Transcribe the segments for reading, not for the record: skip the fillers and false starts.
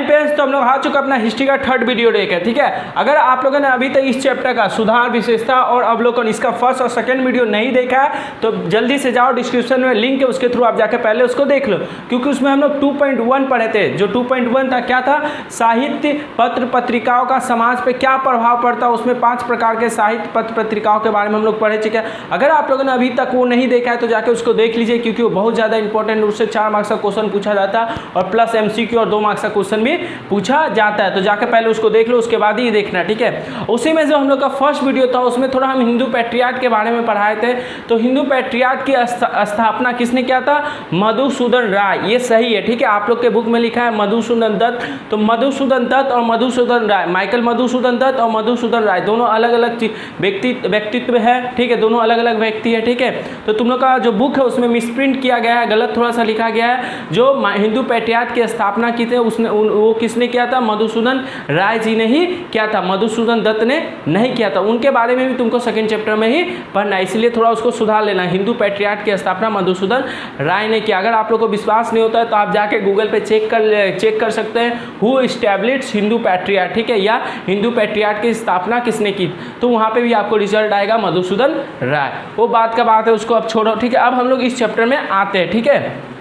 Page तो हम लोग आ चुका अपना हिस्ट्री का थर्ड वीडियो लेकर, ठीक है। अगर आप लोगों ने अभी तक इस चैप्टर का सुधार, विशेषता और अवलोकन इसका फर्स्ट और सेकंड वीडियो नहीं देखा है तो जल्दी से जाओ, डिस्क्रिप्शन में लिंक है, उसके थ्रू आप जाकर पहले उसको देख लो, क्योंकि उसमें हम लोग 2.1 पढ़े थे। जो 2.1 था क्या था, साहित्य पत्र पत्रिकाओं का समाज पे क्या प्रभाव पड़ता है, उसमें 5 प्रकार के साहित्य पत्र पत्रिकाओं के बारे में हम लोग पढ़े चुके हैं। अगर आप लोगों ने अभी तक वो नहीं देखा है तो जाके उसको देख लीजिए, क्योंकि वो बहुत ज़्यादा इंपॉर्टेंट, उससे 4 मार्क्स का क्वेश्चन पूछा जाता है और प्लस MCQ और 2 मार्क्स का क्वेश्चन भी पूछा जाता है। तो जाके पहले उसको देख लो, उसके बाद ही देखना, ठीक है। उसी में जो हम लोग का फर्स्ट वीडियो था उसमें थोड़ा हम हिंदू पैट्रियार्ट के बारे में पढ़ाए थे। तो हिंदू पैट्रियार्ट की स्थापना किसने किया था, मधुसूदन राय। ये सही है, ठीक है। आप लोग के बुक में लिखा है मधुसूदन दत्त, तो मधुसूदन दत्त और मधुसूदन राय, माइकल मधुसूदन दत्त और मधुसूदन राय दोनों अलग अलग व्यक्तित्व है, ठीक है। दोनों अलग अलग व्यक्ति है, ठीक है। तो तुम लोग का जो बुक है उसमें मिसप्रिंट किया गया है, गलत थोड़ा सा लिखा गया है। जो हिंदू पैट्रियार्ट की स्थापना की थी उसने वो किसने किया था, मधुसूदन राय जी ने ही किया था, मधुसूदन दत्त ने नहीं किया था। उनके बारे में भी तुमको सेकंड चैप्टर में ही पढ़ना है, इसलिए थोड़ा उसको सुधार लेना। हिंदू पैट्रियार्ट की स्थापना मधुसूदन राय ने किया। अगर आप लोग को विश्वास नहीं होता है तो आप जाके गूगल पे चेक कर सकते हैं, हु एस्टैब्लिश्ड हिंदू पैट्रियार्ट, ठीक है, या हिंदू पैट्रियार्ट की स्थापना किसने की, तो वहाँ पे भी आपको रिजल्ट आएगा मधुसूदन राय। वो बात का बात है, उसको अब छोड़ो, ठीक है। अब हम लोग इस चैप्टर में आते हैं, ठीक है।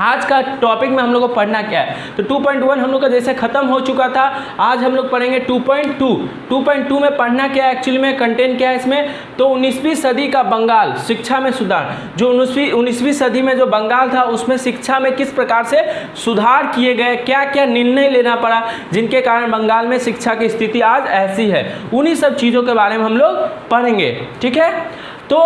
आज का टॉपिक में हम लोग को पढ़ना क्या है, तो 2.1 हम लोग का जैसे खत्म हो चुका था, आज हम लोग पढ़ेंगे 2.2। 2.2 में पढ़ना क्या है, एक्चुअली में कंटेंट क्या है इसमें, तो 19वीं सदी का बंगाल, शिक्षा में सुधार। जो 19वीं सदी में जो बंगाल था उसमें शिक्षा में किस प्रकार से सुधार किए गए, क्या क्या निर्णय लेना पड़ा जिनके कारण बंगाल में शिक्षा की स्थिति आज ऐसी है, उन्हीं सब चीज़ों के बारे में हम लोग पढ़ेंगे, ठीक है। तो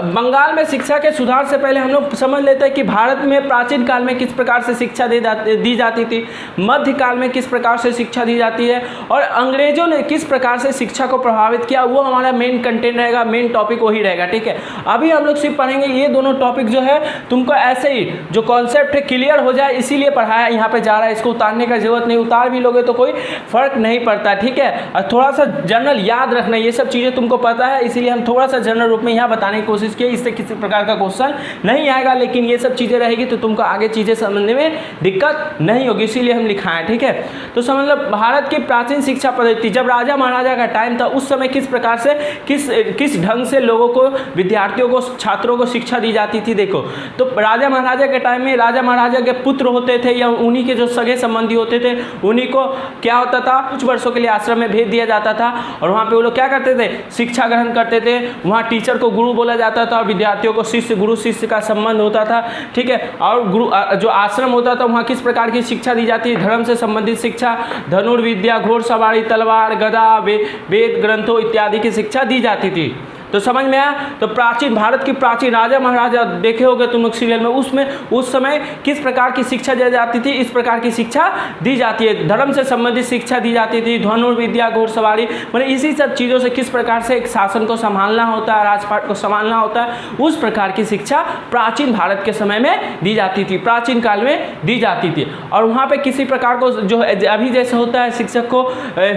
बंगाल में शिक्षा के सुधार से पहले हम लोग समझ लेते हैं कि भारत में प्राचीन काल में किस प्रकार से शिक्षा दी जाती थी, मध्यकाल में किस प्रकार से शिक्षा दी जाती है, और अंग्रेजों ने किस प्रकार से शिक्षा को प्रभावित किया। वो हमारा मेन कंटेंट रहेगा, मेन टॉपिक वही रहेगा, ठीक है। अभी हम लोग सिर्फ पढ़ेंगे ये दोनों टॉपिक जो है, तुमको ऐसे ही जो कॉन्सेप्ट है क्लियर हो जाए इसीलिए पढ़ाया यहाँ पे जा रहा है, इसको उतारने का जरूरत नहीं, उतार भी लोगे तो कोई फर्क नहीं पड़ता, ठीक है। और थोड़ा सा जनरल याद रखना, ये सब चीज़ें तुमको पता है, इसीलिए हम थोड़ा सा जनरल रूप में यहाँ बताने की कोशिश की। इससे किसी प्रकार का क्वेश्चन नहीं आएगा, लेकिन ये सब चीज़ें रहेगी तो तुमको आगे चीज़ें समझने में दिक्कत नहीं होगी, इसीलिए हम लिखाएं, ठीक है। तो समझ लो भारत की प्राचीन शिक्षा पद्धति, जब राजा महाराजा का टाइम था उस समय किस प्रकार से किस ढंग से लोगों को, विद्यार्थियों को, छात्रों को शिक्षा दी जाती थी। देखो, तो राजा महाराजा के टाइम में राजा महाराजा के पुत्र होते थे या उन्हीं के जो सगे संबंधी होते थे, उन्हीं को क्या होता था, कुछ वर्षों के लिए आश्रम में भेज दिया जाता था और वहाँ पे वो लोग क्या करते थे, शिक्षा ग्रहण करते थे। वहाँ टीचर को गुरु बोला जाता था और विद्यार्थियों को शिष्य, गुरु शिष्य का संबंध होता था, ठीक है। और गुरु जो आश्रम होता था वहाँ किस प्रकार की शिक्षा दी जाती है, धर्म से संबंधित शिक्षा, धनुर्विद्या, घोड़सवारी, तलवार, गदा, वेद ग्रंथों इत्यादि की शिक्षा दी जाती थी। तो समझ में आया। तो प्राचीन भारत की प्राचीन राजा महाराजा देखे होगे तुम लोग सीरियल में, उसमें उस समय किस प्रकार की शिक्षा दी जाती थी, इस प्रकार की शिक्षा दी जाती है। धर्म से संबंधित शिक्षा दी जाती थी, धनुर्विद्या, घोड़सवारी, मतलब इसी सब चीज़ों से किस प्रकार से एक शासन को संभालना होता है, राजपाट को संभालना होता है, उस प्रकार की शिक्षा प्राचीन भारत के समय में दी जाती थी, प्राचीन काल में दी जाती थी। और वहाँ पर किसी प्रकार को जो अभी जैसे होता है शिक्षक को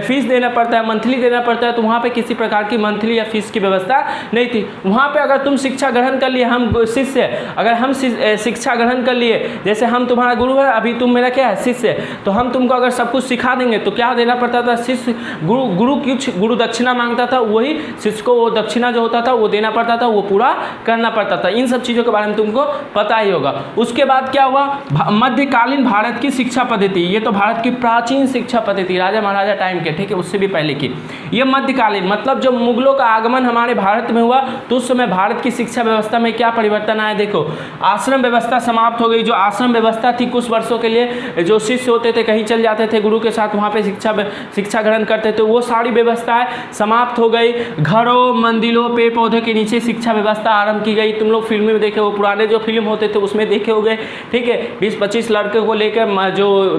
फीस देना पड़ता है, मंथली देना पड़ता है, तो वहाँ पर किसी प्रकार की मंथली या फीस की व्यवस्था नहीं थी। वहाँ पे अगर तुम शिक्षा ग्रहण कर लिए, हम शिष्य, अगर हम शिक्षा ग्रहण कर लिए, जैसे हम तुम्हारा गुरु है, अभी तुम मेरा क्या है, शिष्य, तो हम तुमको अगर सब कुछ सिखा देंगे तो क्या देना पड़ता था, शिष्य गुरु कुछ गुरु दक्षिणा मांगता था, वही शिष्य को वो दक्षिणा जो होता था वो देना पड़ता था, वो पूरा करना पड़ता था। इन सब चीज़ों के बारे में तुमको पता ही होगा। उसके बाद क्या हुआ, मध्यकालीन भारत की शिक्षा पद्धति, ये तो भारत की प्राचीन शिक्षा पद्धति राजा महाराजा टाइम के, ठीक है, उससे भी पहले की। ये मध्यकालीन मतलब जब मुगलों का आगमन हमारे भारत में हुआ तो उस समय भारत की शिक्षा व्यवस्था में क्या परिवर्तन आया। देखो, आश्रम व्यवस्था समाप्त हो गई। जो आश्रम व्यवस्था थी कुछ वर्षों के लिए, जो शिष्य होते थे कहीं चल जाते थे गुरु के साथ, वहाँ पे शिक्षा ग्रहण करते थे, वो सारी व्यवस्थाएं समाप्त हो गई। घरों, मंदिरों, पेड़ पौधे के नीचे शिक्षा व्यवस्था आरंभ की गई। तुम लोग फिल्म में देखे, वो पुराने जो फिल्म होते थे उसमें देखे हो गए, ठीक है। 20-25 लड़के को लेकर जो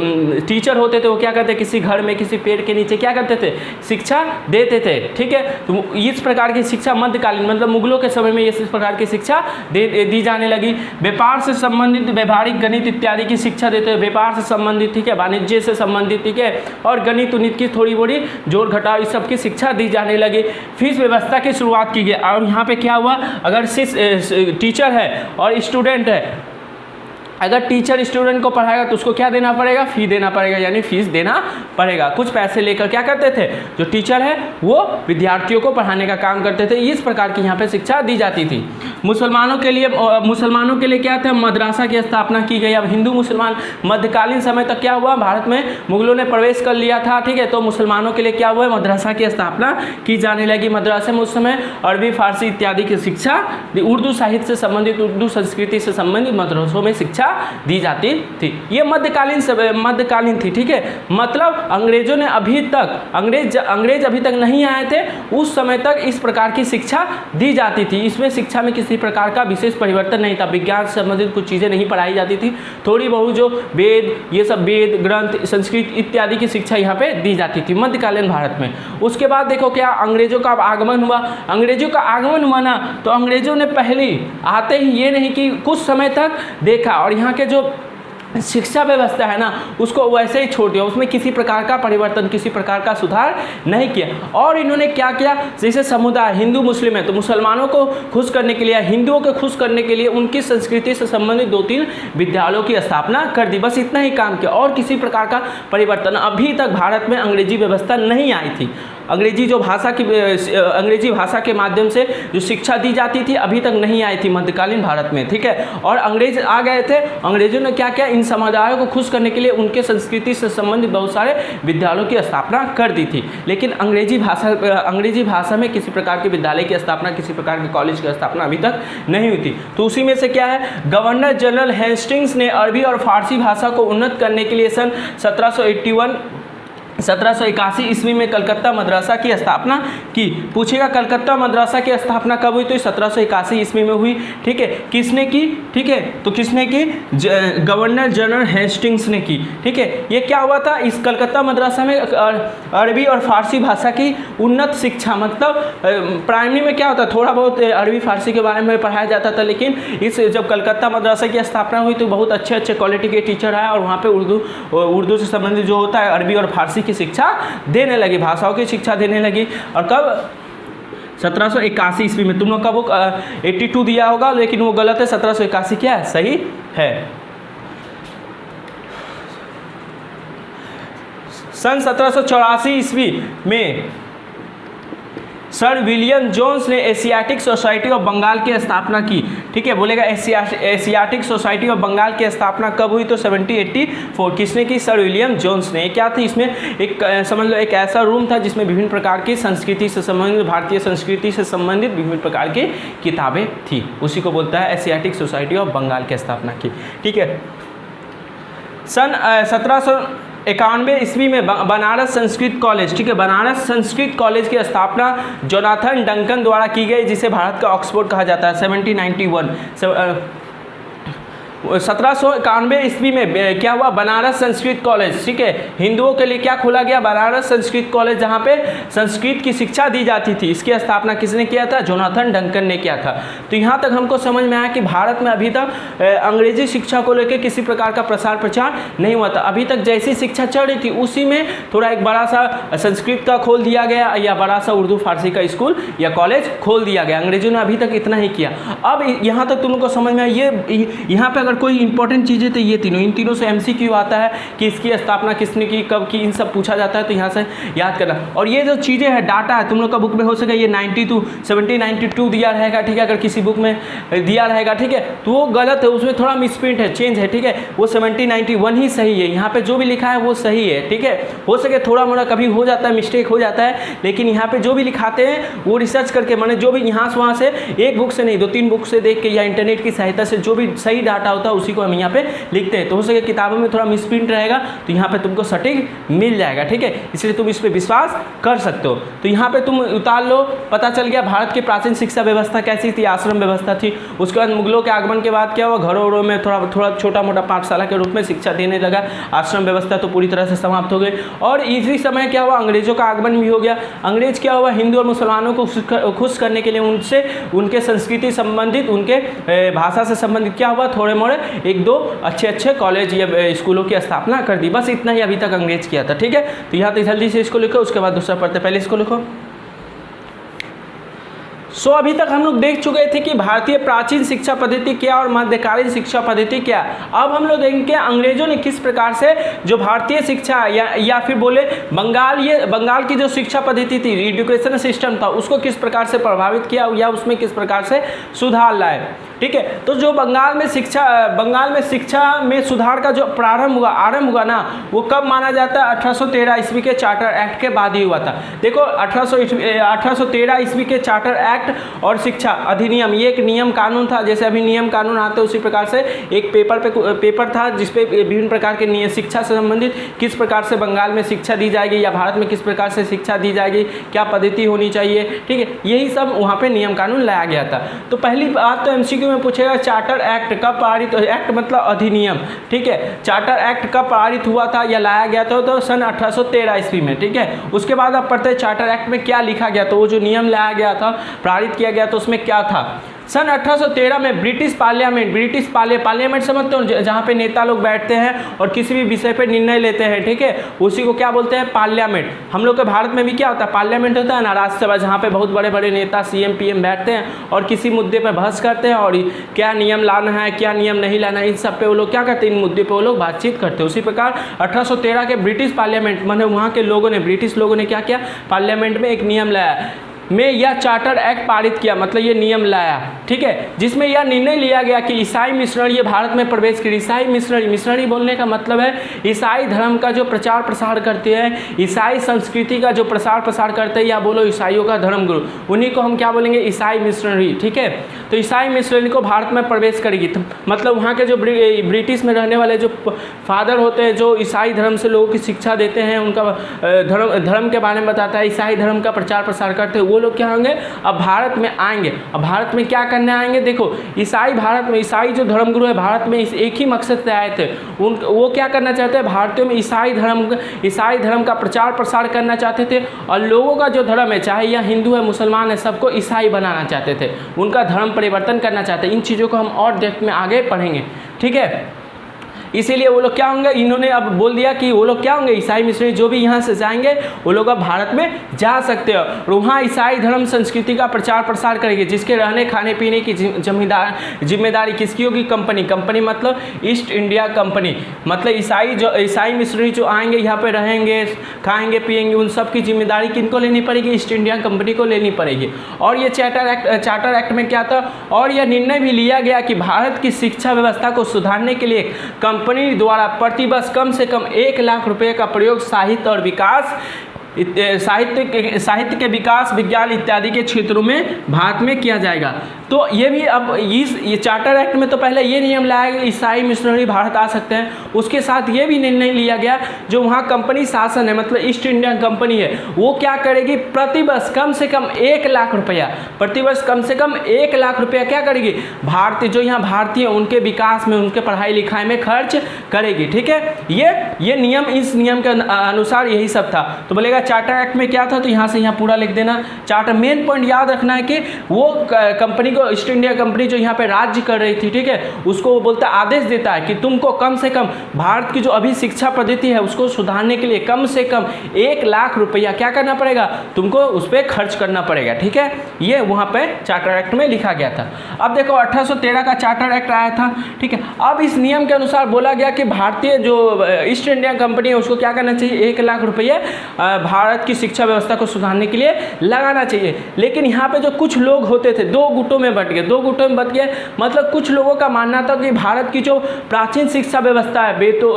टीचर होते थे वो क्या करते, किसी घर में किसी पेड़ के नीचे क्या करते थे, शिक्षा देते थे, ठीक है। तो इस प्रकार की शिक्षा मध्यकालीन मतलब मुगलों के समय में इस प्रकार की शिक्षा दी जाने लगी। व्यापार से संबंधित व्यवहारिक गणित इत्यादि की शिक्षा देते हैं, व्यापार से संबंधित, ठीक है, वाणिज्य से संबंधित, ठीक है, और गणित उन्नीत की थोड़ी बड़ी जोड़ घटाव इस सब की शिक्षा दी जाने लगी। फीस व्यवस्था की शुरुआत की गई। और यहाँ पे क्या हुआ, अगर टीचर है और स्टूडेंट है, अगर टीचर स्टूडेंट को पढ़ाएगा तो उसको क्या देना पड़ेगा, फ़ी देना पड़ेगा, यानी फीस देना पड़ेगा। कुछ पैसे लेकर क्या करते थे, जो टीचर है वो विद्यार्थियों को पढ़ाने का काम करते थे। इस प्रकार की यहाँ पे शिक्षा दी जाती थी। मुसलमानों के लिए क्या था, मदरसा की स्थापना की गई। अब हिंदू मुसलमान मध्यकालीन समय तक क्या हुआ, भारत में मुगलों ने प्रवेश कर लिया था, ठीक है। तो मुसलमानों के लिए क्या हुआ, मदरसा की स्थापना की जाने लगी। मदरसे में उस समय अरबी, फारसी इत्यादि की शिक्षा, उर्दू साहित्य से संबंधित, उर्दू संस्कृति से संबंधित मदरसों में शिक्षा दी जाती थी। ये मध्यकालीन थी, ठीक है। मतलब अंग्रेजों ने अंग्रेज अभी तक नहीं आए थे, उस समय तक इस प्रकार की शिक्षा दी जाती थी। इसमें शिक्षा में किसी प्रकार का विशेष परिवर्तन नहीं था। विज्ञान से संबंधित कुछ चीज़ें नहीं पढ़ाई जाती थी, थोड़ी बहुत जो वेद, ये सब वेद ग्रंथ, संस्कृत इत्यादि की शिक्षा यहाँ पे दी जाती थी मध्यकालीन भारत में। उसके बाद देखो क्या अंग्रेजों का आगमन हुआ। अंग्रेजों का आगमन हुआ ना, तो अंग्रेजों ने पहले आते ही ये नहीं कि कुछ समय तक देखा और यहाँ के जो शिक्षा व्यवस्था है ना उसको वैसे ही छोड़ दिया, उसमें किसी प्रकार का परिवर्तन, किसी प्रकार का सुधार नहीं किया। और इन्होंने क्या किया, जैसे समुदाय हिंदू मुस्लिम है तो मुसलमानों को खुश करने के लिए, हिंदुओं को खुश करने के लिए उनकी संस्कृति से संबंधित 2-3 विद्यालयों की स्थापना कर दी, बस इतना ही काम किया। और किसी प्रकार का परिवर्तन अभी तक भारत में अंग्रेजी व्यवस्था नहीं आई थी। अंग्रेजी भाषा के माध्यम से जो शिक्षा दी जाती थी अभी तक नहीं आई थी मध्यकालीन भारत में, ठीक है। और अंग्रेज आ गए थे, अंग्रेजों ने क्या किया, इन समुदायों को खुश करने के लिए उनके संस्कृति से संबंधित बहुत सारे विद्यालयों की स्थापना कर दी थी। लेकिन अंग्रेजी भाषा में किसी प्रकार के विद्यालय की स्थापना, किसी प्रकार के कॉलेज की स्थापना अभी तक नहीं हुई थी। तो उसी में से क्या है, गवर्नर जनरल हेस्टिंग्स ने अरबी और फारसी भाषा को उन्नत करने के लिए सन 1781 ईस्वी में कलकत्ता मदरसा की स्थापना की। पूछेगा कलकत्ता मदरसा की स्थापना कब हुई, तो 1781 ईस्वी में हुई, ठीक है। किसने की, ठीक है, तो किसने की, गवर्नर जनरल हेस्टिंग्स ने की, ठीक है। ये क्या हुआ था, इस कलकत्ता मदरसा में अरबी और फारसी भाषा की उन्नत शिक्षा, मतलब प्राइमरी में क्या होता, थोड़ा बहुत अरबी फारसी के बारे में पढ़ाया जाता था, लेकिन इस जब कलकत्ता मदरसा की स्थापना हुई तो बहुत अच्छे क्वालिटी के टीचर आए और वहाँ पे उर्दू से संबंधित जो होता है अरबी और फारसी की शिक्षा देने लगी, भाषाओं की शिक्षा देने लगी। और कब, 1781 ईस्वी में। तुम लोग का बुक 82 दिया होगा लेकिन वो गलत है, 1781 क्या है, सही है। सन 1784 ईस्वी में सर विलियम जोन्स ने एशियाटिक सोसाइटी ऑफ बंगाल की स्थापना की, ठीक है। बोलेगा एशियाटिक सोसाइटी ऑफ बंगाल की स्थापना कब हुई, तो 1784। किसने की, सर विलियम जोन्स ने। क्या थी इसमें, एक समझ लो एक ऐसा रूम था जिसमें विभिन्न प्रकार की संस्कृति से संबंधित, भारतीय संस्कृति से संबंधित विभिन्न प्रकार की किताबें थी, उसी को बोलता है एशियाटिक सोसाइटी ऑफ बंगाल की स्थापना की, ठीक है। सन 1791 ईस्वी में बनारस संस्कृत कॉलेज, ठीक है, बनारस संस्कृत कॉलेज की स्थापना जोनाथन डंकन द्वारा की गई, जिसे भारत का ऑक्सफोर्ड कहा जाता है। 1791 ईस्वी में क्या हुआ, बनारस संस्कृत कॉलेज, ठीक है, हिंदुओं के लिए क्या खोला गया, बनारस संस्कृत कॉलेज, जहाँ पे संस्कृत की शिक्षा दी जाती थी। इसकी स्थापना किसने किया था, जोनाथन डंकन ने किया था। तो यहाँ तक हमको समझ में आया कि भारत में अभी तक अंग्रेजी शिक्षा को लेकर किसी प्रकार का प्रसार प्रचार नहीं हुआ था। अभी तक जैसी शिक्षा चल रही थी उसी में थोड़ा एक बड़ा सा संस्कृत का खोल दिया गया या बड़ा सा उर्दू फारसी का स्कूल या कॉलेज खोल दिया गया। अंग्रेजों ने अभी तक इतना ही किया। अब यहाँ तक तुम लोग को समझ में आया, ये यहाँ पे अगर कोई इंपॉर्टेंट चीज़ें तो ये तीनों, इन तीनों से एमसीक्यू आता है कि इसकी स्थापना किसने की, कब की, इन सब पूछा जाता है, तो यहाँ से याद करना। और ये जो चीज़ें हैं, डाटा है, तुम लोग का बुक में हो सके ये 1792 दिया रहेगा, ठीक है। अगर किसी बुक में दिया रहेगा, ठीक है, तो वो गलत है, उसमें थोड़ा मिसप्रिंट है, चेंज है, ठीक है। वो 1791 ही सही है, यहाँ पे जो भी लिखा है वो सही है, ठीक है। हो सके थोड़ा मोड़ा कभी हो जाता है, मिस्टेक हो जाता है, लेकिन यहाँ पे जो भी लिखाते हैं वो रिसर्च करके, माने जो भी यहाँ से वहाँ से एक बुक से नहीं 2-3 बुक से देख के या इंटरनेट की सहायता से जो भी सही डाटा होता है उसी को हम यहाँ पे लिखते हैं। तो हो सके किताबों में थोड़ा मिसप्रिंट रहेगा तो यहाँ पे तुमको सटीक मिल जाएगा, ठीक है। इसलिए तुम इस पर विश्वास कर सकते हो। तो यहाँ पे तुम उतार लो, पता चल गया भारत की प्राचीन शिक्षा व्यवस्था कैसी थी, आश्रम व्यवस्था थी। उसके बाद मुगलों के आगमन के बाद क्या हुआ, घरों में थोड़ा छोटा मोटा पाठशाला के रूप में शिक्षा देने लगा। आश्रम व्यवस्था तो पूरी तरह से समाप्त हो गई। और इसी समय क्या हुआ, अंग्रेजों का आगमन भी हो गया। अंग्रेज क्या हुआ, हिंदू और मुसलमानों को खुश करने के लिए उनसे उनके संस्कृति संबंधित, उनके भाषा से संबंधित क्या हुआ, थोड़े मोड़े 1-2 अच्छे कॉलेज या स्कूलों की स्थापना कर दी। बस इतना ही अभी तक अंग्रेज किया था, ठीक है। तो यहाँ तक जल्दी से इसको लिखो, उसके बाद दूसरा पढ़ते, पहले इसको लिखो। सो अभी तक हम लोग देख चुके थे कि भारतीय प्राचीन शिक्षा पद्धति क्या और मध्यकालीन शिक्षा पद्धति क्या। अब हम लोग देखेंगे अंग्रेजों ने किस प्रकार से जो भारतीय शिक्षा या फिर बोले बंगाल की जो शिक्षा पद्धति थी, एजुकेशन सिस्टम था, उसको किस प्रकार से प्रभावित किया या उसमें किस प्रकार से सुधार लाए। ठीक है, तो जो बंगाल में शिक्षा में सुधार का जो आरंभ हुआ ना, वो कब माना जाता है? 1813 ईस्वी के चार्टर एक्ट के बाद ही हुआ था। देखो 1813 ईस्वी के चार्टर एक्ट और शिक्षा अधिनियम, ये एक नियम कानून था। जैसे अभी नियम कानून आते हैं उसी प्रकार से एक पेपर था जिसपे विभिन्न प्रकार के शिक्षा से संबंधित किस प्रकार से बंगाल में शिक्षा दी जाएगी या भारत में किस प्रकार से शिक्षा दी जाएगी, क्या पद्धति होनी चाहिए। ठीक है, यही सब वहाँ पे नियम कानून लाया गया था। तो पहली बात तो MCQ में पूछेगा चार्टर एक्ट कब पारित, एक्ट मतलब अधिनियम। ठीक है, चार्टर एक्ट कब पारित हुआ था या लाया गया था? तो सन 1813 ईस्वी में। ठीक है, उसके बाद आप पढ़ते हैं चार्टर एक्ट में क्या लिखा गया, तो वो जो नियम लाया गया था, पारित किया गया, तो उसमें क्या था? सन 1813 में ब्रिटिश पार्लियामेंट समझते हो, जहाँ पे नेता लोग बैठते हैं और किसी भी विषय पे निर्णय लेते हैं। ठीक है, उसी को क्या बोलते हैं? पार्लियामेंट। हम लोग के भारत में भी क्या होता है? पार्लियामेंट होता है ना, राज्यसभा, जहाँ पे बहुत बड़े बड़े नेता CM PM बैठते हैं और किसी मुद्दे पर बहस करते हैं और क्या नियम लाना है, क्या नियम नहीं लाना है, इन सब पे वो लोग क्या करते हैं? इन मुद्दे पर वो लोग बातचीत करते हैं। उसी प्रकार 1813 के ब्रिटिश पार्लियामेंट माने वहाँ के लोगों ने, ब्रिटिश लोगों ने क्या किया? पार्लियामेंट में एक नियम लाया, में यह चार्टर एक्ट पारित किया, मतलब ये नियम लाया। ठीक है, जिसमें यह निर्णय लिया गया कि ईसाई मिशनरी ये भारत में प्रवेश करें। ईसाई मिशनरी बोलने का मतलब है ईसाई धर्म का जो प्रचार प्रसार करते हैं, ईसाई संस्कृति का जो प्रसार प्रसार करते हैं, या बोलो ईसाइयों का धर्मगुरु, उन्हीं को हम क्या बोलेंगे? ईसाई मिशनरी। ठीक है, तो ईसाई मिशनरी को भारत में प्रवेश करेगी, तो मतलब वहाँ के जो ब्रिटिश में रहने वाले जो फादर होते हैं, जो ईसाई धर्म से लोगों की शिक्षा देते हैं, उनका धर्म के बारे में बताता है, ईसाई धर्म का प्रचार प्रसार करते हैं, वो लोग क्या होंगे? अब भारत में आएंगे। अब भारत में क्या करने आएंगे? देखो भारत में ईसाई जो धर्मगुरु है भारत में इस एक ही मकसद से आए थे। वो क्या करना चाहते हैं? भारतीयों में ईसाई धर्म का प्रचार प्रसार करना चाहते थे और लोगों का जो धर्म है, चाहे यह हिंदू है मुसलमान है, सबको ईसाई बनाना चाहते थे, उनका धर्म परिवर्तन करना चाहते हैं। इन चीज़ों को हम और डेप्थ में आगे पढ़ेंगे। ठीक है, इसीलिए वो लोग क्या होंगे? इन्होंने अब बोल दिया कि वो लोग क्या होंगे? ईसाई मिशनरी जो भी यहाँ से जाएंगे वो लोग अब भारत में जा सकते हो और वहाँ ईसाई धर्म संस्कृति का प्रचार प्रसार करेंगे, जिसके रहने खाने पीने की जिम्मेदारी किसकी होगी? कंपनी मतलब ईस्ट इंडिया कंपनी। मतलब ईसाई मिशनरी जो आएंगे यहाँ पे रहेंगे, खाएंगे पिएंगे, उन सब की जिम्मेदारी किनको लेनी पड़ेगी? ईस्ट इंडिया कंपनी को लेनी पड़ेगी। और ये चार्टर एक्ट में क्या था? और यह निर्णय भी लिया गया कि भारत की शिक्षा व्यवस्था को सुधारने के लिए कंपनी द्वारा प्रति वर्ष कम से कम 1 लाख रुपए का प्रयोग साहित्य और विकास, साहित्य के विकास, विज्ञान इत्यादि के क्षेत्रों में भारत में किया जाएगा। तो ये भी अब ये चार्टर एक्ट में तो पहले ये नियम लाया गया ईसाई मिशनरी भारत आ सकते हैं, उसके साथ ये भी निर्णय लिया गया जो वहाँ कंपनी शासन है, मतलब ईस्ट इंडिया कंपनी है, वो क्या करेगी? प्रतिवर्ष कम से कम 1 लाख रुपया, प्रतिवर्ष कम से कम 1 लाख रुपया क्या करेगी? जो यहाँ भारतीय उनके विकास में, उनके पढ़ाई लिखाई में खर्च करेगी। ठीक है, ये नियम, इस नियम के अनुसार यही सब था। तो बोलेगा चार्टर एक्ट में क्या था, तो यहाँ से यहाँ पूरा लिख देना। चार्टर मेन पॉइंट याद रखना है कि वो कंपनी को, ईस्ट इंडिया कंपनी जो यहाँ पे राज्य कर रही थी, ठीक है, उसको वो बोलता आदेश देता है कि तुमको कम से कम भारत की जो अभी शिक्षा पद्धति है उसको सुधारने के लिए कम से कम 1 लाख रुपया क्या करना पड़ेगा? तुमको उस पर खर्च करना पड़ेगा। ठीक है, ये वहाँ पे चार्टर एक्ट में लिखा गया था। अब देखो 1813 का चार्टर एक्ट आया था। ठीक है, अब इस नियम के अनुसार बोला गया कि भारतीय जो ईस्ट इंडिया कंपनी है उसको क्या करना चाहिए? 1 लाख रुपये भारत की शिक्षा व्यवस्था को सुधारने के लिए लगाना चाहिए। लेकिन यहाँ पे जो कुछ लोग होते थे, दो गुटों में बट गए। मतलब कुछ लोगों का मानना था कि भारत की जो प्राचीन शिक्षा व्यवस्था है,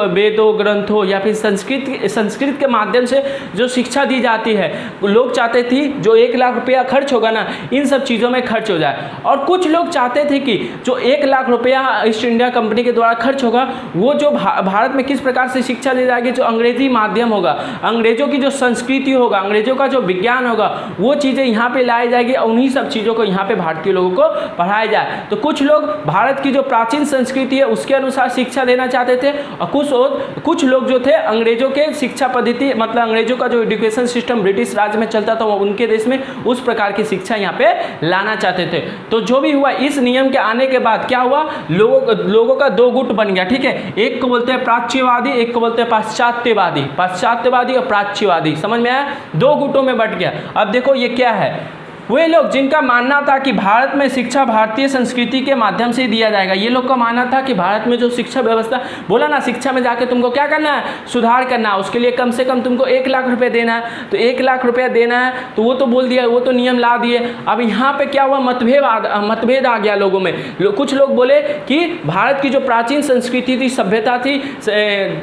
वेदों ग्रंथों या फिर संस्कृत के माध्यम से जो शिक्षा दी जाती है, लोग चाहते थे जो 1 लाख रुपया खर्च होगा ना, इन सब चीज़ों में खर्च हो जाए। और कुछ लोग चाहते थे कि जो 1 लाख रुपया ईस्ट इंडिया कंपनी के द्वारा खर्च होगा, वो जो भारत में किस प्रकार से शिक्षा दी जाएगी, जो अंग्रेजी माध्यम होगा, अंग्रेजों की जो संस्कृति होगा, अंग्रेजों का जो विज्ञान होगा, वो चीज़ें यहाँ पे लाई जाएगी और उन्हीं सब चीज़ों को यहाँ पे भारतीय लोगों को पढ़ाया जाए। तो कुछ लोग भारत की जो प्राचीन संस्कृति है उसके अनुसार शिक्षा देना चाहते थे और कुछ लोग जो थे अंग्रेजों के शिक्षा पद्धति, मतलब अंग्रेजों का जो एजुकेशन सिस्टम ब्रिटिश राज्य में चलता था, वो उनके देश में उस प्रकार की शिक्षा यहाँ पे लाना चाहते थे। तो जो भी हुआ, इस नियम के आने के बाद क्या हुआ? लोगों का 2 गुट बन गया। ठीक है, एक को बोलते हैं प्राच्यवादी, एक को बोलते हैं पाश्चात्यवादी और प्राच्यवादी। समझ में आया? 2 गुटों में बट गया। अब देखो ये क्या है, वे लोग जिनका मानना था कि भारत में शिक्षा भारतीय संस्कृति के माध्यम से दिया जाएगा। ये लोग का मानना था कि भारत में जो शिक्षा व्यवस्था, बोला ना शिक्षा में जाके तुमको क्या करना है, सुधार करना है, उसके लिए कम से कम तुमको 1 लाख रुपए देना है। तो 1 लाख रुपया देना है, तो वो तो बोल दिया, वो तो नियम ला दिए। अब यहाँ पे क्या हुआ, मतभेद आ गया लोगों में। कुछ लोग बोले कि भारत की जो प्राचीन संस्कृति थी, सभ्यता थी,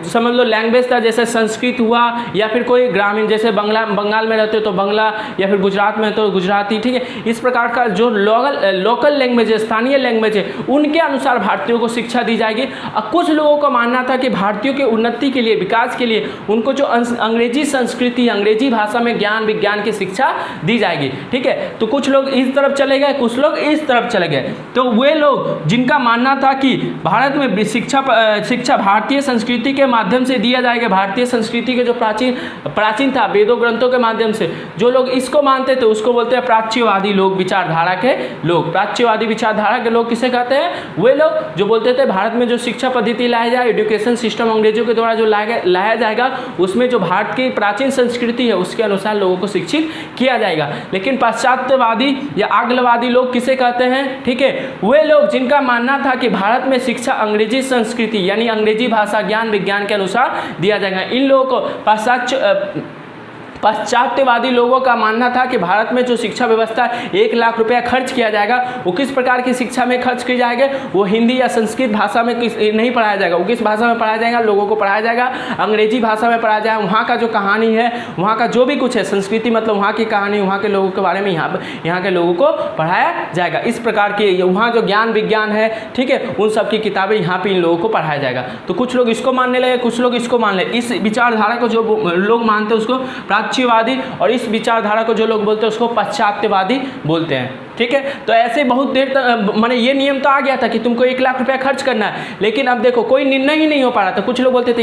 समझ लो लैंग्वेज था, जैसे संस्कृत हुआ, या फिर कोई ग्रामीण, जैसे बंगाल में रहते तो बंगला, या फिर गुजरात में तो गुजराती, ठीक है, इस प्रकार का जो लोकल लैंग्वेज है, स्थानीय लैंग्वेज है, उनके अनुसार भारतीयों को शिक्षा दी जाएगी। और कुछ लोगों का मानना था कि भारतीयों के उन्नति के लिए, विकास के लिए उनको जो अंग्रेजी संस्कृति, अंग्रेजी भाषा में ज्ञान विज्ञान की शिक्षा दी जाएगी। ठीक है, तो कुछ लोग इस तरफ चले गए, कुछ लोग इस तरफ चले गए। तो वे लोग जिनका मानना था कि भारत में शिक्षा भारतीय संस्कृति के माध्यम से दिया जाएगा, भारतीय संस्कृति के जो प्राचीन था, वेदों ग्रंथों के माध्यम से, जो लोग इसको मानते थे उसको बोलते हैं प्राच्यवादी लोग, विचारधारा के लोग। प्राच्यवादी विचारधारा के लोग किसे कहते हैं, वे लोग जो बोलते थे भारत में जो शिक्षा पद्धति लाया जाए, एजुकेशन सिस्टम अंग्रेजों के द्वारा जो लाया जाएगा, उसमें जो भारत की प्राचीन संस्कृति है उसके अनुसार लोगों को शिक्षित किया जाएगा। लेकिन पाश्चात्यवादी या आग्लवादी लोग किसे कहते हैं, ठीक है, वे लोग जिनका मानना था कि भारत में शिक्षा अंग्रेजी संस्कृति यानी अंग्रेजी भाषा ज्ञान विज्ञान के अनुसार दिया जाएगा। इन लोगों को पाश्चात्यवादी लोगों का मानना था कि भारत में जो शिक्षा व्यवस्था 1 लाख रुपया खर्च किया जाएगा, वो किस प्रकार की शिक्षा में खर्च किए जाएंगे, वो हिंदी या संस्कृत भाषा में नहीं पढ़ाया जाएगा। वो किस भाषा में पढ़ाया जाएगा, लोगों को पढ़ाया जाएगा अंग्रेजी भाषा में पढ़ाया जाएगा। वहाँ का जो कहानी है, वहाँ का जो भी कुछ है, संस्कृति मतलब वहाँ की कहानी, वहाँ के लोगों के बारे में यहाँ के लोगों को पढ़ाया जाएगा। इस प्रकार के वहाँ जो ज्ञान विज्ञान है, ठीक है, उन सब की किताबें यहाँ पर इन लोगों को पढ़ाया जाएगा। तो कुछ लोग इसको मानने लगे, कुछ लोग इसको मान ले। इस विचारधारा को जो लोग मानते हैं उसको प्राच्यवादी, और इस विचारधारा को जो लोग बोलते हैं उसको पाश्चात्यवादी बोलते हैं। ठीक है, तो ऐसे बहुत देर तक माने ये नियम तो आ गया था कि तुमको 1 लाख रुपया खर्च करना है, लेकिन अब देखो कोई निर्णय ही नहीं हो पा रहा था। कुछ लोग बोलते थे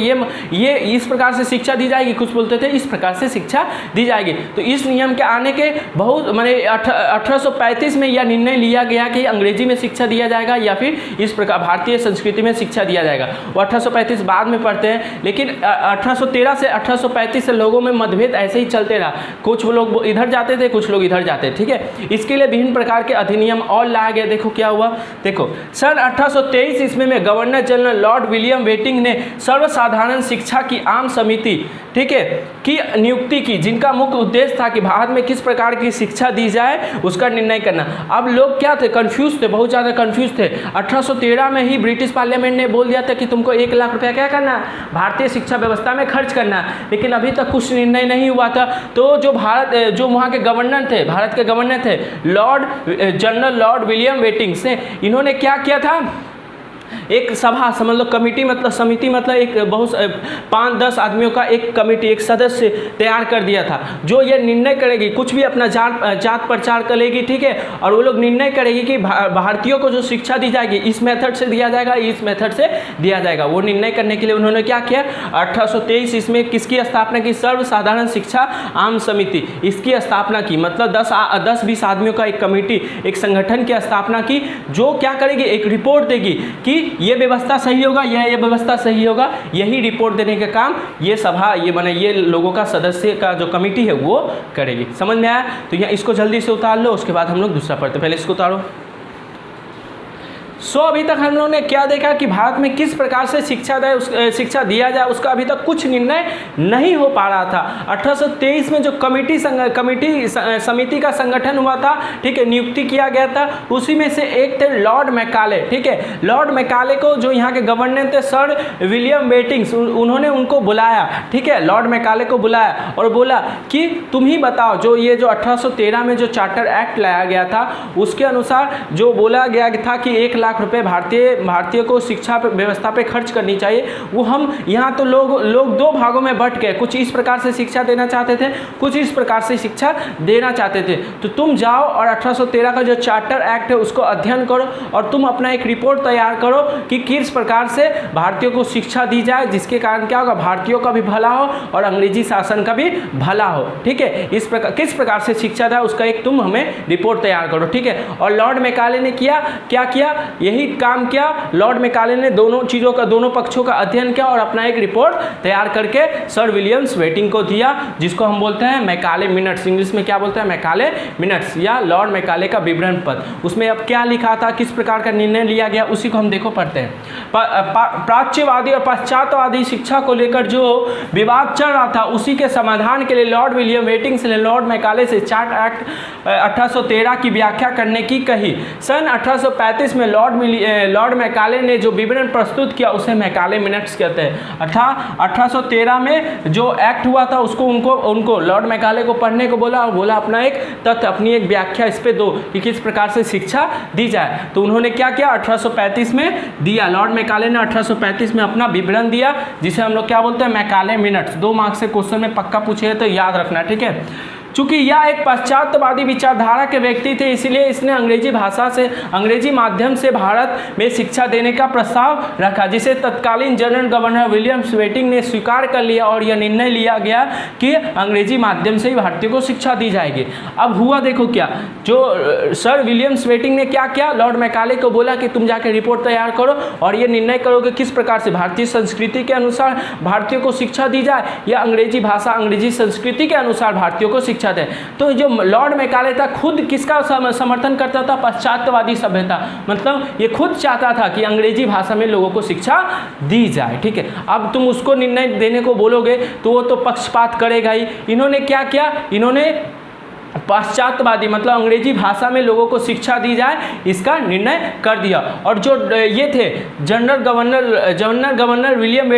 ये इस प्रकार से शिक्षा दी जाएगी, कुछ बोलते थे इस प्रकार से शिक्षा दी जाएगी। तो इस नियम के आने के बहुत माने 1835 में यह निर्णय लिया गया कि अंग्रेजी में शिक्षा दिया जाएगा या फिर इस प्रकार भारतीय संस्कृति में शिक्षा दिया जाएगा। वो 1835 बाद में पढ़ते हैं, लेकिन 1813 से 1835 से लोगों में मतभेद ऐसे ही चलते रहा। कुछ लोग इधर जाते थे, कुछ लोग इधर जाते थे। ठीक है, इसके लिए विभिन्न प्रकार के अधिनियम और लाया गया। देखो क्या हुआ, देखो सन 1823 ईस्वी में governor general Lord William waiting ने सर्वसाधारण शिक्षा की आम समिति, ठीक है, की नियुक्ति की, जिनका मुख्य उद्देश्य था कि भारत में किस प्रकार की शिक्षा दी जाए उसका निर्णय करना। अब लोग क्या थे, कंफ्यूज थे, बहुत ज़्यादा कंफ्यूज थे। 1813 में ही ब्रिटिश पार्लियामेंट ने बोल दिया था कि तुमको 1 लाख रुपया क्या करना है, भारतीय शिक्षा व्यवस्था में खर्च करना है, लेकिन अभी तक कुछ निर्णय नहीं हुआ था। तो जो वहाँ के गवर्नर थे, भारत के गवर्नर थे जनरल लॉर्ड विलियम वेटिंग्स ने, इन्होंने क्या किया था, एक सभा समझ लो, कमेटी मतलब समिति मतलब एक बहुत 5-10 आदमियों का एक कमेटी, एक सदस्य तैयार कर दिया था, जो ये निर्णय करेगी, कुछ भी अपना जात प्रचार करेगी, ठीक है, और वो लोग निर्णय करेगी कि भारतीयों को जो शिक्षा दी जाएगी इस मेथड से दिया जाएगा, इस मेथड से दिया जाएगा। वो निर्णय करने के लिए उन्होंने क्या किया, 1823 इसमें किसकी स्थापना की, सर्वसाधारण शिक्षा आम समिति, इसकी स्थापना की। मतलब 10-20 आदमियों का एक कमेटी, एक संगठन की स्थापना की, जो क्या करेगी, एक रिपोर्ट देगी कि ये व्यवस्था सही होगा, ये व्यवस्था सही होगा। यही रिपोर्ट देने का काम ये सभा, ये लोगों का सदस्य का जो कमेटी है वो करेगी। समझ में आया? तो यहाँ इसको जल्दी से उतार लो, उसके बाद हम लोग दूसरा पढ़ते। पहले इसको उतारो। अभी तक हम लोगों ने क्या देखा कि भारत में किस प्रकार से शिक्षा दिया जाए उसका अभी तक कुछ निर्णय नहीं हो पा रहा था। 1823 में जो कमेटी समिति का संगठन हुआ था, ठीक है, नियुक्ति किया गया था, उसी में से एक थे लॉर्ड मैकाले। ठीक है, लॉर्ड मैकाले को जो यहाँ के गवर्नर थे सर विलियम वेटिंग्स, उन्होंने उनको बुलाया। ठीक है, लॉर्ड मैकाले को बुलाया और बोला कि तुम ही बताओ, जो ये जो 1813 में जो चार्टर एक्ट लाया गया था उसके अनुसार जो बोला गया था कि 1 लाख रुपए भारतीय को शिक्षा व्यवस्था पे खर्च करनी चाहिए, वो हम यहाँ तो लोग 2 भागों में बंट गए। कुछ इस प्रकार से शिक्षा देना चाहते थे, कुछ इस प्रकार से शिक्षा देना चाहते थे। तो तुम जाओ और 1813 का जो चार्टर एक्ट है उसको अध्ययन करो और तुम अपना एक रिपोर्ट तैयार करो कि किस प्रकार से भारतीयों को शिक्षा दी जाए, जिसके कारण क्या होगा, भारतीयों का भी भला हो और अंग्रेजी शासन का भी भला हो। ठीक है, इस प्रकार किस प्रकार से शिक्षा था उसका एक तुम हमें रिपोर्ट तैयार करो। ठीक है, और लॉर्ड मैकाले ने क्या किया, यही काम किया लॉर्ड मैकाले ने, दोनों चीज़ों का, दोनों पक्षों का अध्ययन किया और अपना एक रिपोर्ट तैयार करके सर विलियम्स वेटिंग को दिया, जिसको हम बोलते हैं मैकाले मिनट्स। इंग्लिश में क्या बोलते हैं? मैकाले मिनट्स या लॉर्ड मैकाले का विवरण पत्र। उसमें अब क्या लिखा था, किस प्रकार का निर्णय लिया गया, उसी को हम देखो पढ़ते हैं। प्राच्यवादी और पाश्चात्यवादी शिक्षा को लेकर जो विवाद चल रहा था, उसी के समाधान के लिए लॉर्ड विलियम वेटिंग्स ने लॉर्ड मैकाले से चार्ट एक्ट 1813 की व्याख्या करने की कही। सन 1835 में लॉर्ड मैकाले ने जो विवरण प्रस्तुत किया उसे मैकाले मिनट्स कहते हैं। अर्थात 1813 में जो एक्ट हुआ था उसको उनको लॉर्ड मैकाले को पढ़ने को बोला और बोला अपना एक तथ्य, अपनी एक व्याख्या इस पे दो कि किस प्रकार से शिक्षा दी जाए। तो उन्होंने क्या किया, 1835 में दिया, लॉर्ड मैकाले ने 1835 में अपना विवरण दिया, जिसे हम लोग क्या बोलते हैं? Macaulay minutes. 2 मार्क्स से क्वेश्चन में पक्का पूछे तो याद रखना, ठीक है। चूंकि यह एक पाश्चात्यवादी विचारधारा के व्यक्ति थे, इसलिए इसने अंग्रेजी माध्यम से भारत में शिक्षा देने का प्रस्ताव रखा, जिसे तत्कालीन जनरल गवर्नर विलियम्स वेटिंग ने स्वीकार कर लिया और यह निर्णय लिया गया कि अंग्रेजी माध्यम से ही भारतीयों को शिक्षा दी जाएगी। अब हुआ देखो क्या, जो सर विलियम्स वेटिंग ने क्या किया, लॉर्ड मैकाले को बोला कि तुम जाकर रिपोर्ट तैयार करो और ये निर्णय करो कि किस प्रकार से भारतीय संस्कृति के अनुसार भारतीयों को शिक्षा दी जाए या अंग्रेजी भाषा अंग्रेजी संस्कृति के अनुसार भारतीयों को शिक्षा। तो जो लॉर्ड मैकाले था खुद किसका समर्थन करता था? पाश्चात्यवादी सभ्यता। मतलब ये खुद चाहता था कि अंग्रेजी भाषा में लोगों को शिक्षा दी जाए, ठीक है। अब तुम उसको निर्णय देने को बोलोगे तो वो तो पक्षपात करेगा ही। इन्होंने क्या किया, इन्होंने पाश्चात्यवादी मतलब अंग्रेजी भाषा में लोगों को शिक्षा दी जाए इसका निर्णय कर दिया। और जो ये थे जनरल गवर्नर विलियम